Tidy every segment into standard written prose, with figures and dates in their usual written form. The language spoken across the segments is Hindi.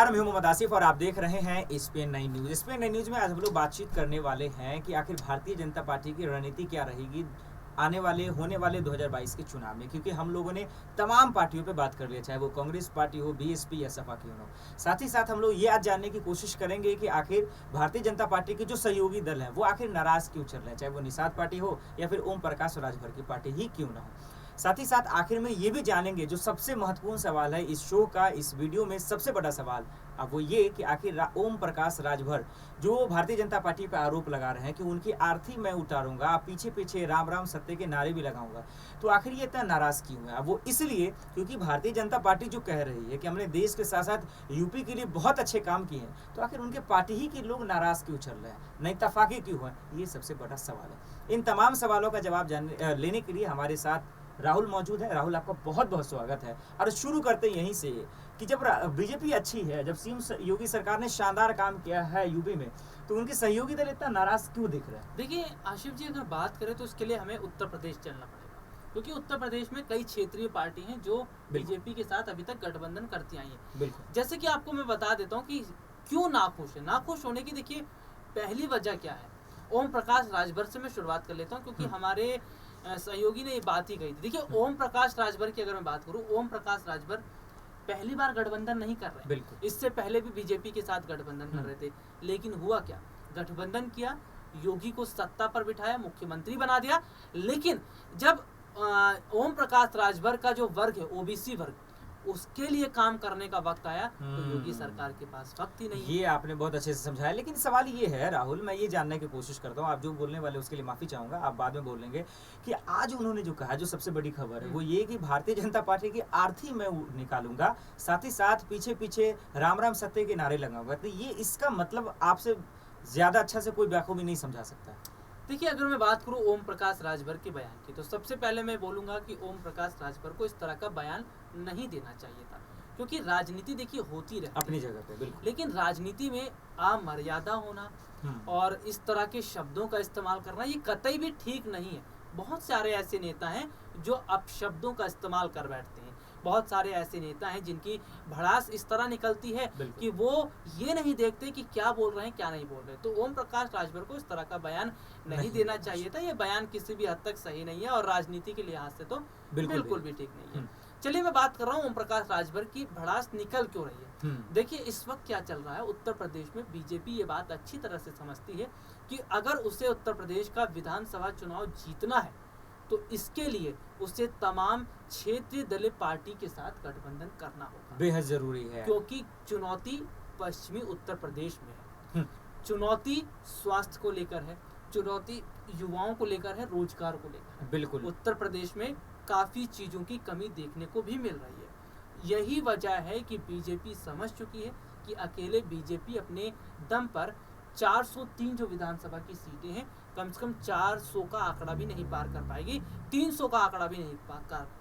नमस्कार, मैं हूं मोहम्मद आसिफ और आप देख रहे हैं स्पेन 9 न्यूज। स्पेन 9 न्यूज में आज हम लोग बातचीत करने वाले हैं कि आखिर भारतीय जनता पार्टी की रणनीति क्या रहेगी आने वाले होने वाले 2022 के चुनाव में, क्योंकि हम लोगों ने तमाम पार्टियों पे बात कर लिया, चाहे वो कांग्रेस पार्टी हो, बीएसपी या सपा की हो। साथ ही साथ हम लोग ये आज जानने की कोशिश करेंगे कि आखिर भारतीय जनता पार्टी के जो सहयोगी दल हैं वो आखिर नाराज क्यों चल रहे हैं, चाहे वो निषाद पार्टी हो या फिर ओम प्रकाश राजभर की पार्टी ही क्यों ना हो। साथ ही साथ आखिर में ये भी जानेंगे जो सबसे महत्वपूर्ण सवाल है इस शो का, इस वीडियो में सबसे बड़ा सवाल अब वो ये कि आखिर ओम प्रकाश राजभर जो भारतीय जनता पार्टी पर आरोप लगा रहे हैं कि उनकी आरती मैं उतारूंगा, पीछे पीछे राम राम सत्य के नारे भी लगाऊंगा, तो आखिर ये इतना नाराज क्यों है। अब वो इसलिए क्योंकि भारतीय जनता पार्टी जो कह रही है कि हमने देश के साथ साथ यूपी के लिए बहुत अच्छे काम किए हैं, तो आखिर उनके पार्टी ही के लोग नाराज क्यों चल रहे हैं, नई तफाके क्यों हैं, ये सबसे बड़ा सवाल है। इन तमाम सवालों का जवाब लेने के लिए हमारे साथ राहुल मौजूद है। राहुल, आपका बहुत बहुत स्वागत है। और शुरू करते हैं यहीं से कि जब बीजेपी अच्छी है, जब सीएम योगी सरकार ने शानदार काम किया है यूपी में, तो उनके सहयोगी दल इतना नाराज क्यों दिख रहे हैं? देखिए आशिफ जी, अगर बात करें तो इसके लिए हमें उत्तर प्रदेश चलना पड़ेगा, क्योंकि उत्तर प्रदेश में कई क्षेत्रीय पार्टी हैं जो बीजेपी के साथ अभी तक गठबंधन करती आई हैं। बिल्कुल। जैसे कि आपको मैं बता देता हूँ कि क्यों नाखुश है। नाखुश होने की देखिए पहली वजह क्या है। ओम प्रकाश राजभर से मैं शुरुआत कर लेता हूँ, क्योंकि हमारे सहयोगी ने ये बात ही कही थी। देखिए ओम प्रकाश राजभर की अगर मैं बात करूं, ओम प्रकाश राजभर पहली बार गठबंधन नहीं कर रहे। बिल्कुल। इससे पहले भी बीजेपी के साथ गठबंधन कर रहे थे, लेकिन हुआ क्या, गठबंधन किया, योगी को सत्ता पर बिठाया, मुख्यमंत्री बना दिया, लेकिन जब ओम प्रकाश राजभर का जो वर्ग है, ओबीसी वर्ग, उसके लिए काम करने का वक्त आया तो योगी सरकार के पास वक्त ही नहीं। ये आपने बहुत अच्छे से समझाया, लेकिन सवाल ये है राहुल, मैं ये जानने की कोशिश करता हूँ, आप जो बोलने वाले उसके लिए माफी चाहूंगा, आप बाद में बोल लेंगे, कि आज उन्होंने जो कहा, जो सबसे बड़ी खबर है वो ये कि भारतीय जनता पार्टी की आरती मैं निकालूंगा, साथ ही साथ पीछे पीछे राम राम सत्य के नारे लगाऊंगा। तो ये इसका मतलब आपसे ज्यादा अच्छा से कोई बखूबी नहीं समझा सकता। देखिए अगर मैं बात करूं ओम प्रकाश राजभर के बयान की, तो सबसे पहले मैं बोलूंगा कि ओम प्रकाश राजभर को इस तरह का बयान नहीं देना चाहिए था, क्योंकि राजनीति देखिए होती रहती अपनी जगह पे, बिल्कुल, लेकिन राजनीति में अमर्यादा होना और इस तरह के शब्दों का इस्तेमाल करना ये कतई भी ठीक नहीं है। बहुत सारे ऐसे नेता हैं जो अपशब्दों का इस्तेमाल कर बैठते हैं, बहुत सारे ऐसे नेता हैं जिनकी भड़ास इस तरह निकलती है कि वो ये नहीं देखते कि क्या बोल रहे हैं क्या नहीं बोल रहे। तो ओम प्रकाश राजभर को इस तरह का बयान नहीं देना चाहिए था। ये बयान किसी भी हद तक सही नहीं है और राजनीति के लिहाज से तो बिल्कुल भी ठीक नहीं है। चलिए मैं बात कर रहा हूँ ओम प्रकाश राजभर की भड़ास निकल क्यों रही है। देखिए इस वक्त क्या चल रहा है, उत्तर प्रदेश में बीजेपी ये बात अच्छी तरह से समझती है कि अगर उसे उत्तर प्रदेश का विधानसभा चुनाव जीतना है तो इसके लिए उसे तमाम क्षेत्रीय दलीय पार्टी के साथ गठबंधन करना होगा, बेहद जरूरी है, क्योंकि चुनौती पश्चिमी उत्तर प्रदेश में है। चुनौती स्वास्थ्य को लेकर है, चुनौती युवाओं को लेकर है, रोजगार को लेकर है। बिल्कुल, उत्तर प्रदेश में काफी चीजों की कमी देखने को भी मिल रही है। यही वजह है कि बीजेपी समझ चुकी है कि अकेले बीजेपी अपने दम पर 403 जो विधानसभा की सीटें हैं, कम से कम 400 का आंकड़ा भी नहीं पार कर पाएगी, 300 का आंकड़ा भी नहीं पार कर।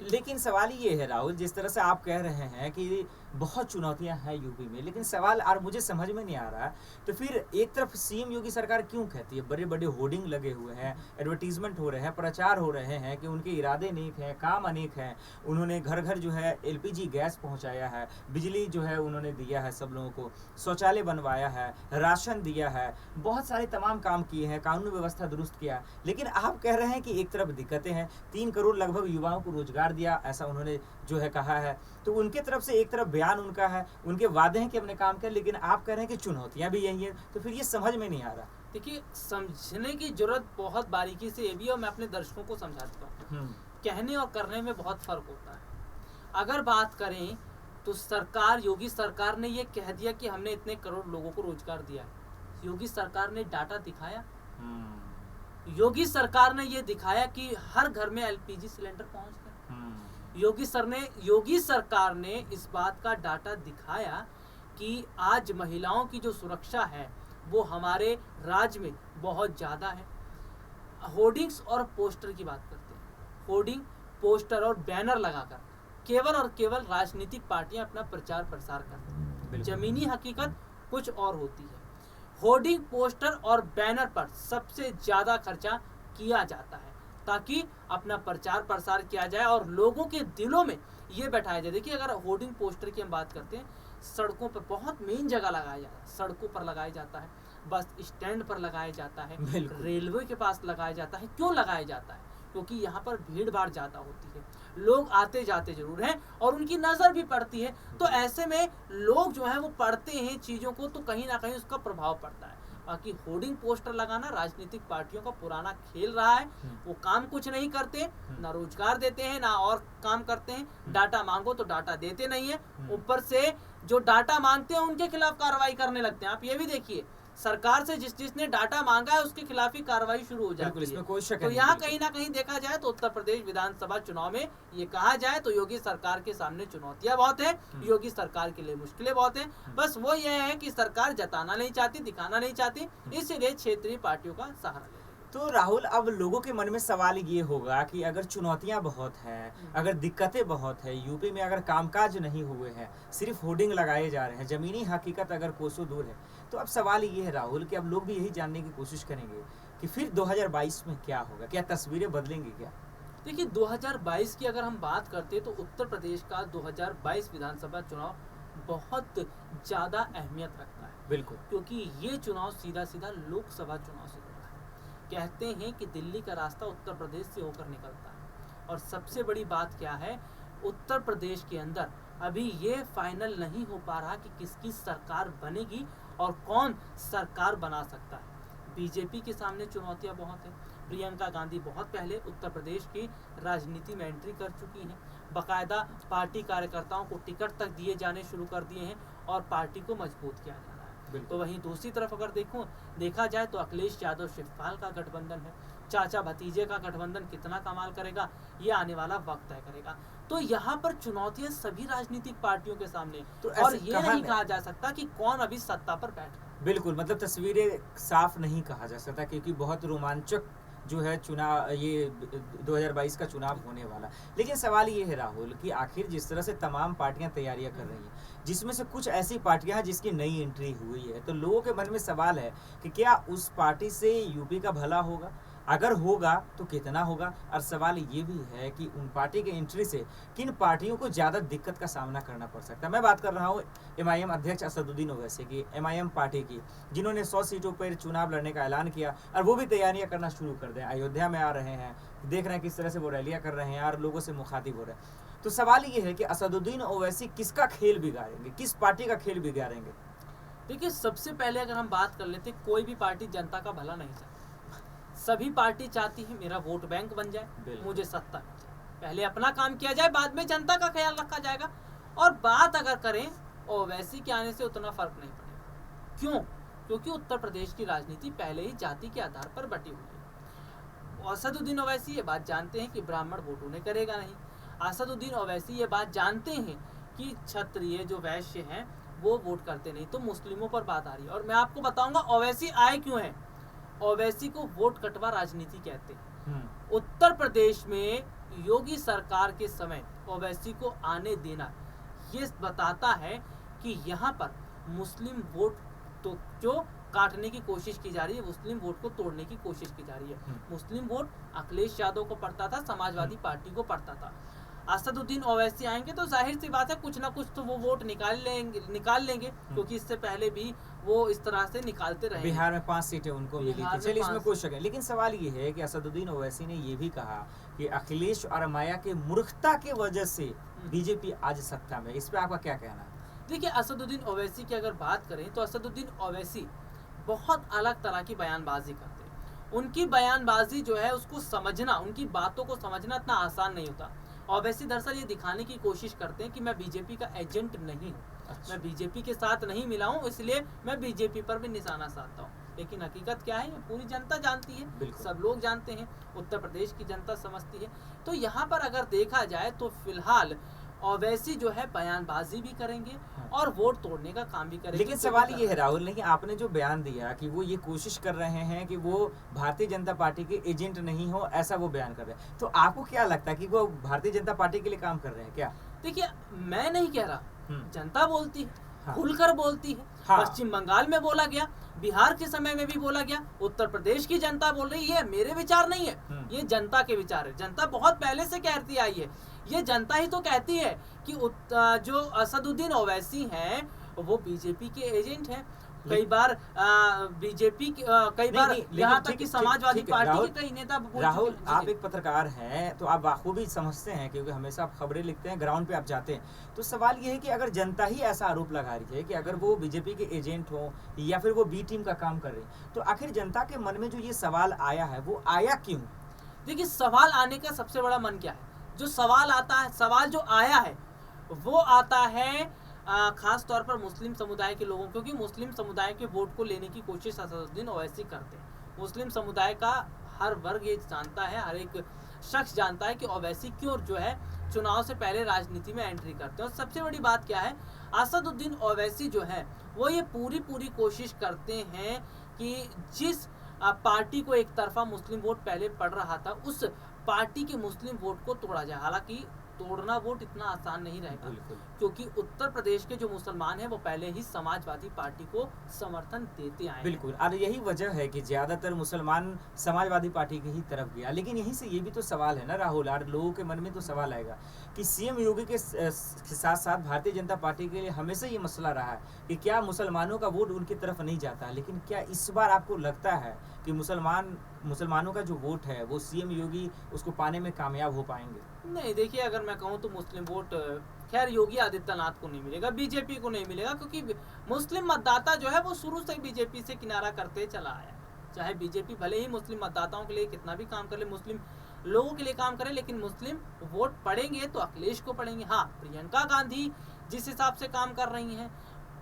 लेकिन सवाल ये है राहुल, जिस तरह से आप कह रहे हैं कि बहुत चुनौतियां हैं यूपी में, लेकिन सवाल और मुझे समझ में नहीं आ रहा, तो फिर एक तरफ सीएम योगी सरकार क्यों कहती है, बड़े बड़े होर्डिंग लगे हुए हैं, एडवर्टीजमेंट हो रहे हैं, प्रचार हो रहे हैं कि उनके इरादे अनेक हैं, काम अनेक हैं, उन्होंने घर घर जो है एलपीजी गैस पहुंचाया है, बिजली जो है उन्होंने दिया है सब लोगों को, शौचालय बनवाया है, राशन दिया है, बहुत सारे तमाम काम किए हैं, कानून व्यवस्था दुरुस्त किया। लेकिन आप कह रहे हैं कि एक तरफ दिक्कतें हैं, 3 करोड़ लगभग युवाओं को रोजगार दिया, ऐसा उन्होंने जो है कहा है, तो उनके तरफ से एक तरफ बयान उनका है, उनके वादे हैं कि हमने काम किया, लेकिन आप कह रहे हैं कि चुनौतियां भी यही है, तो फिर ये समझ में नहीं आ रहा। देखिए समझने की जरूरत बहुत बारीकी से ये भी, और मैं अपने दर्शकों को समझाता हूँ, कहने और करने में बहुत फर्क होता है। अगर बात करें तो सरकार, योगी सरकार ने ये कह दिया कि हमने इतने करोड़ लोगों को रोजगार दिया, योगी सरकार ने डाटा दिखाया, योगी सरकार ने ये दिखाया कि हर घर में एलपीजी सिलेंडर पहुंच गए, योगी सरकार ने इस बात का डाटा दिखाया कि आज महिलाओं की जो सुरक्षा है वो हमारे राज्य में बहुत ज्यादा है। होर्डिंग्स और पोस्टर की बात करते हैं, होर्डिंग, पोस्टर और बैनर लगाकर केवल और केवल राजनीतिक पार्टियां अपना प्रचार प्रसार करती हैं, जमीनी हकीकत कुछ और होती है। होर्डिंग, पोस्टर और बैनर पर सबसे ज्यादा खर्चा किया जाता है ताकि अपना प्रचार प्रसार किया जाए और लोगों के दिलों में ये बैठाया जाए। देखिए अगर होर्डिंग पोस्टर की हम बात करते हैं, सड़कों पर बहुत मेन जगह लगाया जाता है, सड़कों पर लगाया जाता है, बस स्टैंड पर लगाया जाता है, रेलवे के पास लगाया जाता है। क्यों लगाया जाता है? क्योंकि यहाँ पर भीड़ भाड़ ज़्यादा होती है, लोग आते जाते जरूर हैं और उनकी नज़र भी पड़ती है। तो ऐसे में लोग जो है वो पढ़ते हैं चीज़ों को, तो कहीं ना कहीं उसका प्रभाव पड़ता है। बाकी होर्डिंग पोस्टर लगाना राजनीतिक पार्टियों का पुराना खेल रहा है। वो काम कुछ नहीं करते, ना रोजगार देते हैं ना और काम करते हैं। डाटा मांगो तो डाटा देते नहीं है, ऊपर से जो डाटा मांगते हैं उनके खिलाफ कार्रवाई करने लगते हैं। आप ये भी देखिए, सरकार से जिसने डाटा मांगा है उसके खिलाफ ही कार्रवाई शुरू हो जाती है। इसमें कोई शक तो यहाँ कहीं ना कहीं देखा जाए तो उत्तर प्रदेश विधानसभा चुनाव में ये कहा जाए तो योगी सरकार के सामने चुनौतियां बहुत है, योगी सरकार के लिए मुश्किलें बहुत है। बस वो ये है कि सरकार जताना नहीं चाहती, दिखाना नहीं चाहती, इसलिए क्षेत्रीय पार्टियों का सहारा ले। तो राहुल, अब लोगों के मन में सवाल ये होगा कि अगर चुनौतियां बहुत हैं, अगर दिक्कतें बहुत है, यूपी में अगर कामकाज नहीं हुए हैं, सिर्फ होर्डिंग लगाए जा रहे हैं, जमीनी हकीकत अगर कोसों दूर है, तो अब सवाल ये है राहुल कि अब लोग भी यही जानने की कोशिश करेंगे कि फिर 2022 में क्या होगा, क्या तस्वीरें बदलेंगी क्या? देखिए 2022 की अगर हम बात करते हैं तो उत्तर प्रदेश का 2022 विधानसभा चुनाव बहुत ज़्यादा अहमियत रखता है। बिल्कुल, क्योंकि ये चुनाव सीधा सीधा लोकसभा चुनाव से जुड़ा है। कहते हैं कि दिल्ली का रास्ता उत्तर प्रदेश से होकर निकलता है, और सबसे बड़ी बात क्या है, उत्तर प्रदेश के अंदर अभी ये फाइनल नहीं हो पा रहा कि किसकी सरकार बनेगी और कौन सरकार बना सकता है। बीजेपी के सामने चुनौतियां बहुत हैं। प्रियंका गांधी बहुत पहले उत्तर प्रदेश की राजनीति में एंट्री कर चुकी हैं, बाकायदा पार्टी कार्यकर्ताओं को टिकट तक दिए जाने शुरू कर दिए हैं और पार्टी को मजबूत किया जा रहा है। तो वहीं दूसरी तरफ अगर देखा जाए तो अखिलेश यादव शिवपाल का गठबंधन है, चाचा भतीजे का गठबंधन कितना कमाल करेगा ये आने वाला वक्त तय करेगा। तो यहाँ पर चुनौतियां सभी राजनीतिक पार्टियों के सामने, तो और ये नहीं कहा जा सकता कि कौन अभी सत्ता पर बैठा। बिल्कुल, मतलब तस्वीरें साफ नहीं कहा जा सकता, क्योंकि बहुत रोमांचक जो है चुनाव, ये 2022 का चुनाव होने वाला। लेकिन सवाल ये है राहुल कि आखिर जिस तरह से तमाम पार्टियां तैयारियां कर रही हैं, जिसमें से कुछ ऐसी पार्टियां हैं जिसकी नई एंट्री हुई है, तो लोगों के मन में सवाल है कि क्या उस पार्टी से यूपी का भला होगा, अगर होगा तो कितना होगा, और सवाल ये भी है कि उन पार्टी के एंट्री से किन पार्टियों को ज़्यादा दिक्कत का सामना करना पड़ सकता है। मैं बात कर रहा हूँ एमआईएम अध्यक्ष असदुद्दीन ओवैसी की, एमआईएम पार्टी की, जिन्होंने 100 सीटों पर चुनाव लड़ने का ऐलान किया और वो भी तैयारियां करना शुरू कर दें, अयोध्या में आ रहे हैं, देख रहे हैं किस तरह से वो रैलियाँ कर रहे हैं और लोगों से मुखातिब हो रहे हैं। तो सवाल ये है कि असदुद्दीन ओवैसी किसका खेल बिगाड़ेंगे, किस पार्टी का खेल बिगाड़ेंगे? देखिए सबसे पहले अगर हम बात कर लेते, कोई भी पार्टी जनता का भला नहीं चाहती। सभी पार्टी चाहती है मेरा वोट बैंक बन जाए, मुझे सत्ता मिल जाए, पहले अपना काम किया जाए, बाद में जनता का ख्याल रखा जाएगा। और बात अगर करें ओवैसी के आने से उतना फर्क नहीं पड़ेगा। क्यों? क्योंकि उत्तर प्रदेश की राजनीति पहले ही जाति के आधार पर बटी हुई है। असदुद्दीन ओवैसी ये बात जानते हैं कि ब्राह्मण वोट उन्हें करेगा नहीं। असदुद्दीन ओवैसी ये बात जानते हैं कि क्षत्रिय जो वैश्य हैं वो वोट करते नहीं। तो मुस्लिमों पर बात आ रही है, और मैं आपको बताऊंगा ओवैसी आए क्यों हैं। ओवैसी को वोट कटवा राजनीति कहते हैं। उत्तर प्रदेश में योगी सरकार के समय ओवैसी को आने देना ये बताता है कि यहाँ पर मुस्लिम वोट तो जो काटने की कोशिश की जा रही है, मुस्लिम वोट को तोड़ने की कोशिश की जा रही है। मुस्लिम वोट अखिलेश यादव को पड़ता था, समाजवादी पार्टी को पड़ता था। असदुद्दीन ओवैसी आएंगे तो जाहिर सी बात है कुछ ना कुछ तो वो वोट निकाल लेंगे, क्योंकि इससे पहले भी वो इस तरह से निकालते रहे। बिहार में 5 सीटें उनको मिली थी, चलिए इसमें कोई शक है। लेकिन सवाल ये है कि असदुद्दीन ओवैसी ने ये भी कहा कि अखिलेश और माया के मूर्खता के वजह से बीजेपी आज सत्ता में। इस पे आपका क्या कहना है? देखिए असदुद्दीन ओवैसी की अगर बात करें तो असदुद्दीन ओवैसी बहुत अलग तरह की बयानबाजी करते हैं। उनकी बयानबाजी जो है उसको समझना, उनकी बातों को समझना इतना आसान नहीं होता। ओवैसी दरअसल ये दिखाने की कोशिश करते हैं कि मैं बीजेपी का एजेंट नहीं हूँ, मैं बीजेपी के साथ नहीं मिला हूँ, इसलिए मैं बीजेपी पर भी निशाना साधता हूँ। लेकिन हकीकत क्या है पूरी जनता जानती है, सब लोग जानते हैं, उत्तर प्रदेश की जनता समझती है। तो यहाँ पर अगर देखा जाए तो फिलहाल ओवैसी जो है बयानबाजी भी करेंगे और वोट तोड़ने का काम भी करेंगे। लेकिन सवाल ये है राहुल, नहीं आपने जो बयान दिया कि वो ये कोशिश कर रहे हैं कि वो भारतीय जनता पार्टी के एजेंट नहीं हो, ऐसा वो बयान कर रहे हैं, तो आपको क्या लगता है कि वो भारतीय जनता पार्टी के लिए काम कर रहे हैं क्या? देखिए मैं नहीं कह रहा, जनता बोलती है। हाँ। खुलकर बोलती है। हाँ। पश्चिम बंगाल में बोला गया, बिहार के समय में भी बोला गया, उत्तर प्रदेश की जनता बोल रही है, मेरे विचार नहीं है, ये जनता के विचार है। जनता बहुत पहले से कहती आई है, ये जनता ही तो कहती है कि जो असदुद्दीन ओवैसी हैं वो बीजेपी के एजेंट हैं। कई बार बीजेपी कई बार यहाँ तक कि समाजवादी पार्टी के कई नेता राहुल, आप एक पत्रकार हैं तो आप बाखूबी समझते हैं, क्योंकि हमेशा आप खबरें लिखते हैं, ग्राउंड पे आप जाते हैं। तो सवाल ये है कि अगर जनता ही ऐसा आरोप लगा रही है कि अगर वो बीजेपी के एजेंट हो या फिर वो बी टीम का काम कर रहे हैं, तो आखिर जनता के मन में जो ये सवाल आया है वो आया क्यों? देखिए, सवाल आने का सबसे बड़ा मन क्या है? जो सवाल आता है, सवाल जो आया है वो आता है खास तौर पर मुस्लिम समुदाय के लोगों, क्योंकि मुस्लिम समुदाय के वोट को लेने की कोशिश असदुद्दीन ओवैसी करते हैं। मुस्लिम समुदाय का हर वर्ग ये जानता है, हर एक शख्स जानता है कि ओवैसी क्यों जो है चुनाव से पहले राजनीति में एंट्री करते हैं। और सबसे बड़ी बात क्या है, असदुद्दीन ओवैसी जो है वो ये पूरी कोशिश करते हैं कि जिस पार्टी को एक तरफा मुस्लिम वोट पहले पड़ रहा था, उस पार्टी के मुस्लिम वोट को तोड़ा जाए। हालांकि तोड़ना वोट इतना आसान नहीं रहेगा, क्योंकि उत्तर प्रदेश के जो मुसलमान हैं वो पहले ही समाजवादी पार्टी को समर्थन देते आए। बिल्कुल, और यही वजह है कि ज्यादातर मुसलमान समाजवादी पार्टी की ही तरफ गया। लेकिन यहीं से ये भी तो सवाल है ना राहुल, और लोगों के मन में तो सवाल आएगा कि सीएम योगी के साथ साथ भारतीय जनता पार्टी के लिए हमेशा ये मसला रहा है कि क्या मुसलमानों का वोट उनकी तरफ नहीं जाता। लेकिन क्या इस बार आपको लगता है कि मुसलमानों का जो वोट है वो सीएम योगी उसको पाने में कामयाब हो पाएंगे? नहीं, देखिए, अगर मैं कहूँ तो मुस्लिम वोट खैर योगी आदित्यनाथ को नहीं मिलेगा, बीजेपी को नहीं मिलेगा, क्योंकि मुस्लिम मतदाता जो है वो शुरू से बीजेपी से किनारा करते चला आया। चाहे बीजेपी भले ही मुस्लिम मतदाताओं के लिए कितना भी काम कर ले, मुस्लिम लोगों के लिए काम करे, लेकिन मुस्लिम वोट पड़ेंगे तो अखिलेश को पड़ेंगे। हाँ, प्रियंका गांधी जिस हिसाब से काम कर रही हैं,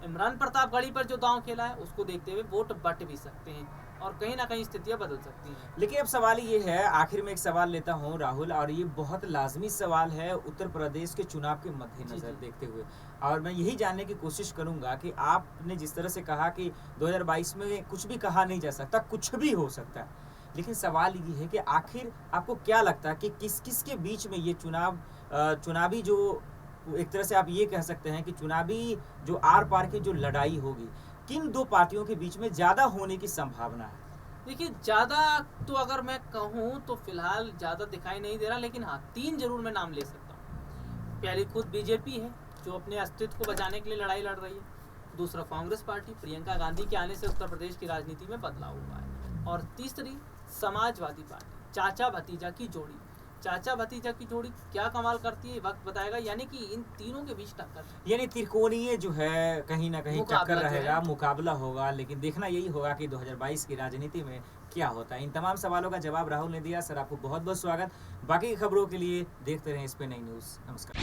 इमरान प्रतापगढ़ी पर जो दांव खेला है, उसको देखते हुए वोट बट भी सकते हैं और कहीं ना कहीं स्थितियां बदल सकती हैं। लेकिन अब सवाल ये है, आखिर में एक सवाल लेता हूं राहुल, और ये बहुत लाजमी सवाल है उत्तर प्रदेश के चुनाव के मद्देनजर देखते हुए, और मैं यही जानने की कोशिश करूंगा कि आपने जिस तरह से कहा कि 2022 में कुछ भी कहा नहीं जा सकता, कुछ भी हो सकता है, लेकिन सवाल ये है कि आखिर आपको क्या लगता है कि किस के बीच में ये चुनावी जो एक तरह से आप ये कह सकते हैं कि चुनावी जो आर पार की जो लड़ाई होगी, किन दो पार्टियों के बीच में ज्यादा होने की संभावना है? देखिए, ज्यादा तो अगर मैं कहूँ तो फिलहाल ज्यादा दिखाई नहीं दे रहा, लेकिन हाँ, 3 जरूर मैं नाम ले सकता हूँ। पहली खुद बीजेपी है जो अपने अस्तित्व को बचाने के लिए लड़ाई लड़ रही है। दूसरा कांग्रेस पार्टी, प्रियंका गांधी के आने से उत्तर प्रदेश की राजनीति में बदलाव हुआ है। और तीसरी समाजवादी पार्टी, चाचा भतीजा की जोड़ी। चाचा भतीजा की जोड़ी क्या कमाल करती है वक्त बताएगा, यानी कि इन तीनों के बीच टक्कर, यानी त्रिकोणीय जो है कहीं ना कहीं टक्कर रहेगा, मुकाबला होगा। लेकिन देखना यही होगा कि 2022 की राजनीति में क्या होता है। इन तमाम सवालों का जवाब राहुल ने दिया। सर, आपको बहुत बहुत स्वागत। बाकी की खबरों के लिए देखते रहें SPN9 न्यूज़। नमस्कार।